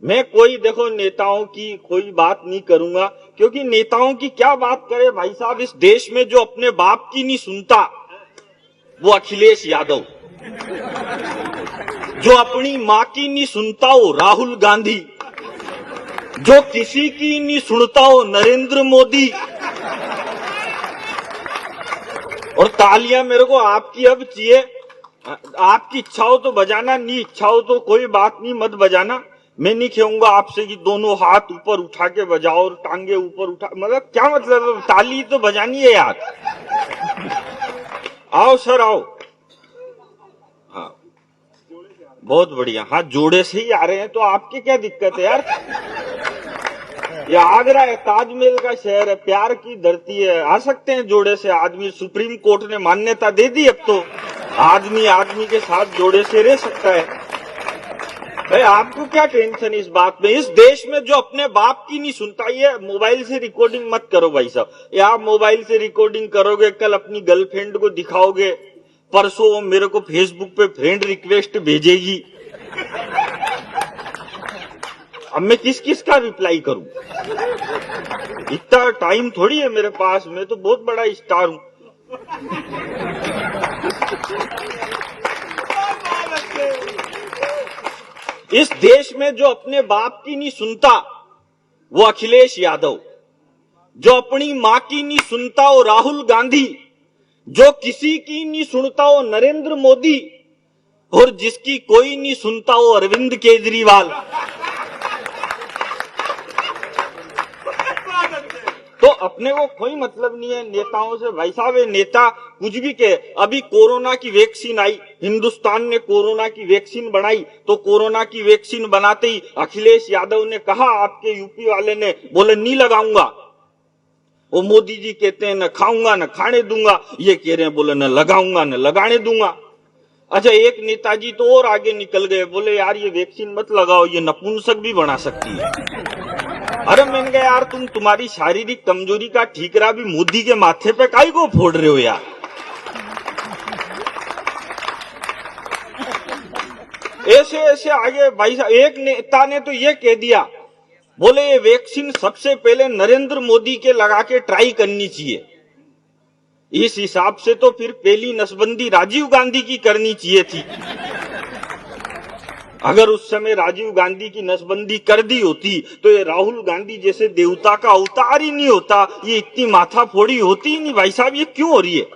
मैं कोई देखो नेताओं की कोई बात नहीं करूंगा, क्योंकि नेताओं की क्या बात करे भाई साहब। इस देश में जो अपने बाप की नहीं सुनता वो अखिलेश यादव, जो अपनी मां की नहीं सुनता वो राहुल गांधी, जो किसी की नहीं सुनता वो नरेंद्र मोदी। और तालियां मेरे को आपकी अब चाहिए। आपकी इच्छा हो तो बजाना, नहीं इच्छा हो तो कोई बात नहीं, मत बजाना। मैं नहीं कहूंगा आपसे कि दोनों हाथ ऊपर उठा के बजाओ और टांगे ऊपर उठा, मतलब क्या मतलब, ताली तो बजानी है यार। आओ सर आओ। हाँ बहुत बढ़िया, हाँ जोड़े से ही आ रहे हैं तो आपकी क्या दिक्कत है यार। ये आगरा है, ताजमहल का शहर है, प्यार की धरती है, आ सकते हैं जोड़े से आदमी। सुप्रीम कोर्ट ने मान्यता दे दी, अब तो आदमी आदमी के साथ जोड़े से रह सकता है। भाई आपको क्या टेंशन इस बात में। इस देश में जो अपने बाप की नहीं सुनता, ये मोबाइल से रिकॉर्डिंग मत करो भाई साहब। ये आप मोबाइल से रिकॉर्डिंग करोगे, कल अपनी गर्लफ्रेंड को दिखाओगे, परसों वो मेरे को फेसबुक पे फ्रेंड रिक्वेस्ट भेजेगी। अब मैं किस किस का रिप्लाई करूं, इतना टाइम थोड़ी है मेरे पास, मैं तो बहुत बड़ा स्टार हूं। इस देश में जो अपने बाप की नहीं सुनता वो अखिलेश यादव, जो अपनी मां की नहीं सुनता वो राहुल गांधी, जो किसी की नहीं सुनता वो नरेंद्र मोदी, और जिसकी कोई नहीं सुनता वो अरविंद केजरीवाल। तो अपने को कोई मतलब नहीं है नेताओं से भाई साहब। ये नेता कुछ भी कहे। अभी कोरोना की वैक्सीन आई, हिंदुस्तान ने कोरोना की वैक्सीन बनाई, तो कोरोना की वैक्सीन बनाते ही अखिलेश यादव ने कहा, आपके यूपी वाले ने, बोले नहीं लगाऊंगा। वो मोदी जी कहते हैं न खाऊंगा न खाने दूंगा, ये कह रहे हैं बोले न लगाऊंगा न लगाने दूंगा। अच्छा एक नेताजी तो और आगे निकल गए, बोले यार ये वैक्सीन मत लगाओ, ये नपुंसक भी बना सकती है। अरे मैंने कहा यार तुम्हारी शारीरिक कमजोरी का ठीकरा भी मोदी के माथे पे काहे को फोड़ रहे हो यार। ऐसे ऐसे आगे भाई साहब। एक नेता ने तो ये कह दिया, बोले ये वैक्सीन सबसे पहले नरेंद्र मोदी के लगा के ट्राई करनी चाहिए। इस हिसाब से तो फिर पहली नसबंदी राजीव गांधी की करनी चाहिए थी। अगर उस समय राजीव गांधी की नसबंदी कर दी होती तो ये राहुल गांधी जैसे देवता का अवतार ही नहीं होता, ये इतनी माथाफोड़ी होती ही नहीं भाई साहब। ये क्यों हो रही है।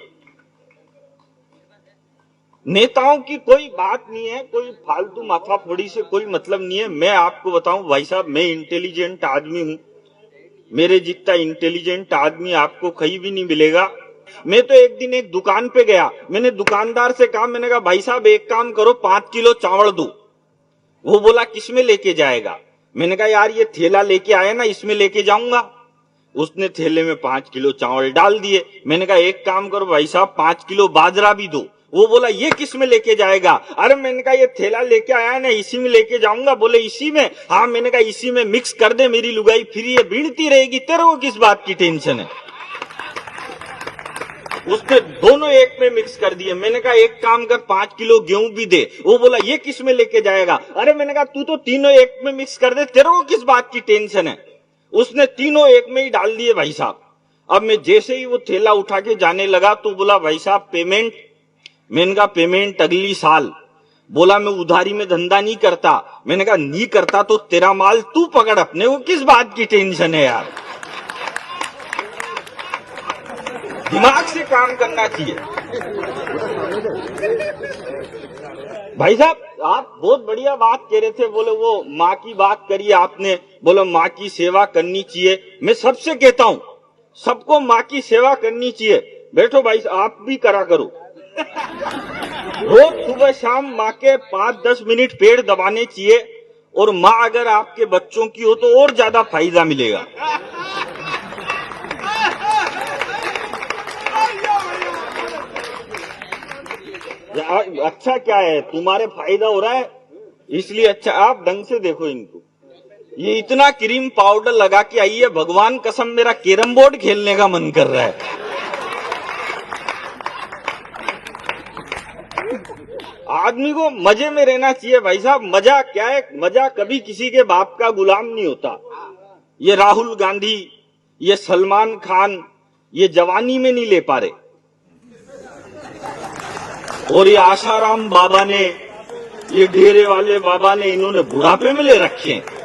नेताओं की कोई बात नहीं है, कोई फालतू माथाफोड़ी से कोई मतलब नहीं है। मैं आपको बताऊं भाई साहब, मैं इंटेलिजेंट आदमी हूं, मेरे जितना इंटेलिजेंट आदमी आपको कहीं भी नहीं मिलेगा। मैं तो एक दिन एक दुकान पे गया, मैंने दुकानदार से कहा, मैंने कहा भाई साहब एक काम करो 5 किलो चावल दो। वो बोला किसमें लेके जाएगा। मैंने कहा यार ये थैला लेके आया ना, इसमें लेके जाऊंगा। उसने थैले में 5 किलो चावल डाल दिए। मैंने कहा एक काम करो भाई साहब 5 किलो बाजरा भी दो। वो बोला ये किस में लेके जाएगा। अरे मैंने कहा ये थैला लेके आया ना, इसी में लेके जाऊंगा। बोले इसी में, हाँ। मैंने कहा इसी में मिक्स कर दे मेरी लुगाई, फिर ये बीनती रहेगी, तेरे को किस बात की टेंशन है। उसने दोनों एक में मिक्स कर दिए। मैंने कहा एक काम कर 5 किलो गेहूं भी दे। वो बोला ये किस में लेके जाएगा। अरे मैंने कहा तू तो तीनों एक में मिक्स कर दे, तेरे को किस बात की टेंशन है। उसने तीनों एक में ही डाल दिए भाई साहब। अब मैं जैसे ही वो थैला उठा के जाने लगा तो बोला भाई साहब पेमेंट। मैंने कहा पेमेंट अगली साल। बोला मैं उधारी में धंधा नहीं करता। मैंने कहा नहीं करता तो तेरा माल तू पकड़, अपने को किस बात की टेंशन है यार। दिमाग से काम करना चाहिए भाई साहब। आप बहुत बढ़िया बात कह रहे थे, बोले वो माँ की बात करिए आपने, बोले माँ की सेवा करनी चाहिए। मैं सबसे कहता हूँ सबको माँ की सेवा करनी चाहिए। बैठो भाई आप भी करा करो, रोज सुबह शाम माँ के 5-10 मिनट पेड़ दबाने चाहिए। और माँ अगर आपके बच्चों की हो तो और ज्यादा फायदा मिलेगा। अच्छा क्या है, तुम्हारे फायदा हो रहा है इसलिए अच्छा। आप ढंग से देखो इनको, ये इतना क्रीम पाउडर लगा के आई है, भगवान कसम मेरा कैरम बोर्ड खेलने का मन कर रहा है। आदमी को मजे में रहना चाहिए भाई साहब। मजा क्या है? मजा कभी किसी के बाप का गुलाम नहीं होता। ये राहुल गांधी, ये सलमान खान, ये जवानी में नहीं ले पा रहे, और ये आशाराम बाबा ने, ये डेरे वाले बाबा ने, इन्होंने बुढ़ापे में ले रखे हैं।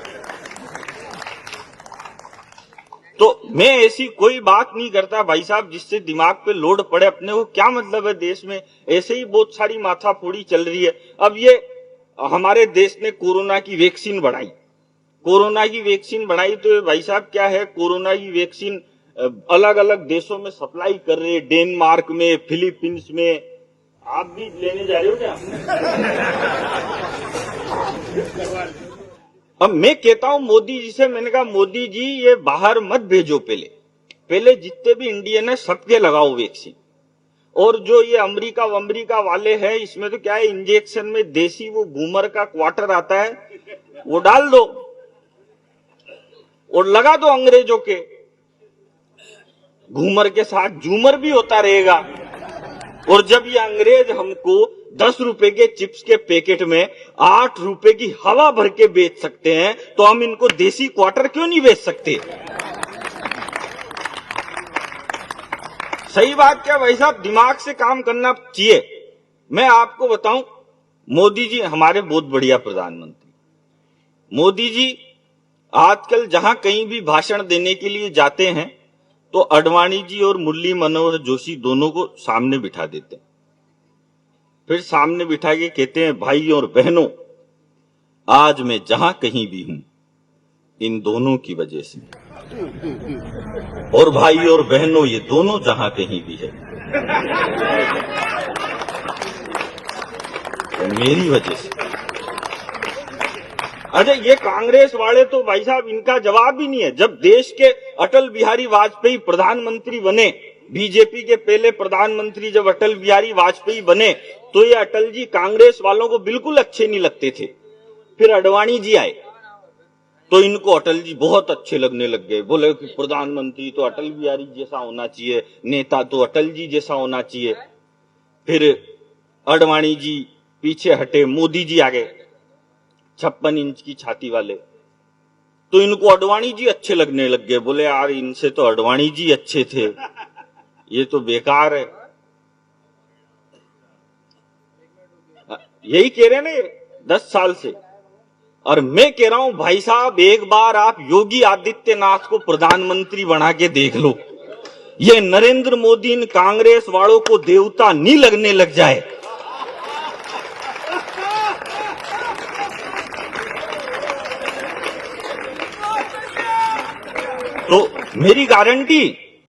तो मैं ऐसी कोई बात नहीं करता भाई साहब जिससे दिमाग पे लोड पड़े। अपने को क्या मतलब है देश में? ऐसे ही बहुत सारी माथाफोड़ी चल रही है। अब ये हमारे देश ने कोरोना की वैक्सीन बढ़ाई, कोरोना की वैक्सीन बढ़ाई तो भाई साहब क्या है, कोरोना की वैक्सीन अलग अलग देशों में सप्लाई कर रहे हैं, डेनमार्क में, फिलीपींस में। आप भी लेने जा रहे हो क्या? अब मैं कहता हूं मोदी जी से, मैंने कहा मोदी जी ये बाहर मत भेजो, पहले जितने भी इंडियन है सबके लगाओ वैक्सीन। और जो ये अमेरिका वाले हैं, इसमें तो क्या है, इंजेक्शन में देसी वो घूमर का क्वार्टर आता है, वो डाल दो और लगा दो अंग्रेजों के। घूमर के साथ झूमर भी होता रहेगा। और जब ये अंग्रेज हमको 10 रुपए के चिप्स के पैकेट में 8 रुपए की हवा भर के बेच सकते हैं, तो हम इनको देसी क्वार्टर क्यों नहीं बेच सकते? सही बात क्या भाई साहब? दिमाग से काम करना चाहिए। मैं आपको बताऊं, मोदी जी हमारे बहुत बढ़िया प्रधानमंत्री। मोदी जी आजकल जहां कहीं भी भाषण देने के लिए जाते हैं तो अडवाणी जी और मुरली मनोहर जोशी दोनों को सामने बिठा देते हैं। फिर सामने बिठा के कहते हैं, भाई और बहनों, आज मैं जहां कहीं भी हूं इन दोनों की वजह से, और भाई और बहनों ये दोनों जहां कहीं भी है तो मेरी वजह से। अच्छा, ये कांग्रेस वाले तो भाई साहब इनका जवाब ही नहीं है। जब देश के अटल बिहारी वाजपेयी प्रधानमंत्री बने, बीजेपी के पहले प्रधानमंत्री जब अटल बिहारी वाजपेयी बने, तो ये अटल जी कांग्रेस वालों को बिल्कुल अच्छे नहीं लगते थे। फिर अडवाणी जी आए तो इनको अटल जी बहुत अच्छे लगने लग गए। बोले कि प्रधानमंत्री तो अटल बिहारी जैसा होना चाहिए, नेता तो अटल जी जैसा होना चाहिए। फिर अडवाणी जी पीछे हटे, मोदी जी आ गए 56 इंच की छाती वाले, तो इनको अडवाणी जी अच्छे लगने लग गए। बोले यार इनसे तो अडवाणी जी अच्छे थे, ये तो बेकार है। यही कह रहे ना 10 साल से। और मैं कह रहा हूं भाई साहब, एक बार आप योगी आदित्यनाथ को प्रधानमंत्री बना के देख लो, ये नरेंद्र मोदी इन कांग्रेस वालों को देवता नहीं लगने लग जाए तो मेरी गारंटी